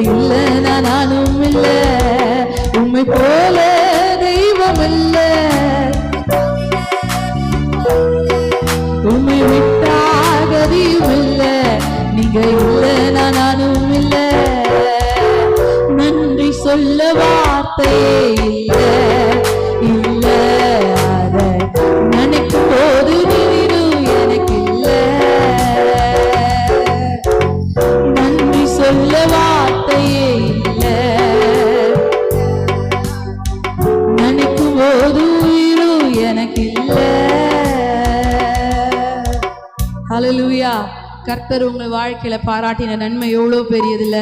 இல்லைனா நானும் இல்ல, உம்மை போல தெய்வம் இல்ல, உம்மை விட்டா கதியும் இல்ல, நீங்க இல்லைனா நானும் இல்ல. நன்றி சொல்ல வார்த்தையே இல்ல இல்ல, அத நினைக்கும் போது நீரும் எனக்கு இல்ல. நன்றி சொல்ல வார்த்தையே இல்ல, நினைக்கும் போது உயிரும் எனக்கு இல்ல. ஹல்லேலூயா. கர்த்தர் உங்கள் வாழ்க்கையில பாராட்டின நன்மை எவ்வளோ பெரியதில்லை.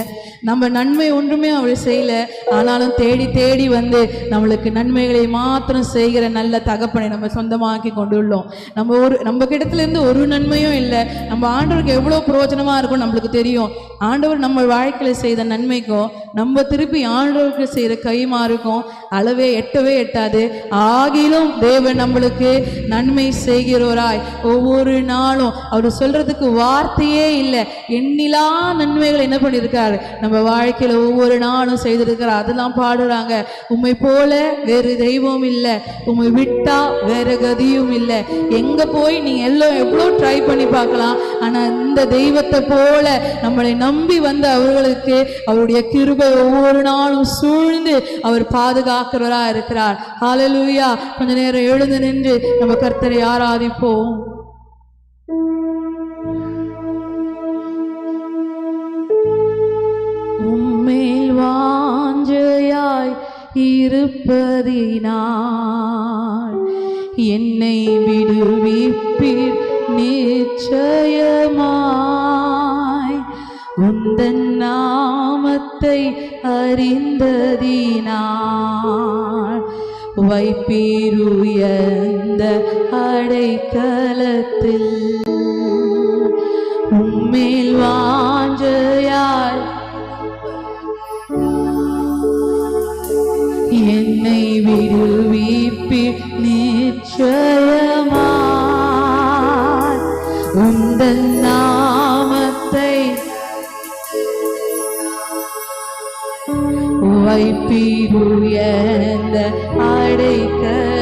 நம்ம நன்மை ஒன்றுமே அவள் செய்யல, ஆனாலும் தேடி தேடி வந்து நம்மளுக்கு நன்மைகளை மாத்திரம் செய்கிற நல்ல தகப்பனை நம்ம சொந்தமாக்கி கொண்டுள்ளோம். நம்ம கிட்டத்துல இருந்து ஒரு நன்மையும் இல்லை. நம்ம ஆண்டவருக்கு எவ்வளோ பிரயோஜனமா இருக்கும் நம்மளுக்கு தெரியும். ஆண்டவர் நம்ம வாழ்க்கையில செய்த நன்மைக்கும் நம்ம திருப்பி ஆண்டவருக்கு செய்கிற கைமாறுக்கும் அளவே எட்டவே எட்டாது. ஆகிலும் தேவன் நம்மளுக்கு நன்மை செய்கிறவராய் ஒவ்வொரு நாளும் அவர் சொல்றதுக்கு வார்த்தையே இல்லை. எண்ணிலா நன்மைகளை என்ன பண்ணியிருக்காரு நம்ம வாழ்க்கையில ஒவ்வொரு நாளும் செய்திருக்கிறார். அதெல்லாம் பாடுறாங்க. உம்மை போல வேறு தெய்வம் இல்லை, உம்மை விட்டா வேற கதியும் இல்லை. எங்க போய் நீங்க எவ்வளோ ட்ரை பண்ணி பார்க்கலாம், ஆனா இந்த தெய்வத்தை போல நம்மளை நம்பி வந்த அவர்களுக்கு அவருடைய கிருபை ஒவ்வொரு நாளும் சூழ்ந்து அவர் பாதுகாக்கிறவரா இருக்கிறார். ஹல்லேலூயா. கொஞ்ச நேரம் எழுந்து நின்று நம்ம கர்த்தரை ஆராதிப்போம். உம்மேல் வாஞ்சையாய் இருப்பதினால் என்னை விடுவிப்பீர் நிச்சயமாய். உந்தன் நாமத்தை அறிந்ததினால் வைப்பீர் உயர்ந்த அடைக்கலத்தில். உம்மேல் வாஞ்சையாய் என்னை விடுவிப்பீர் நிச்சயமாய். உந்தன் நாமத்தை வைப்பீர் உயர்ந்த அடைக்கலத்தில்.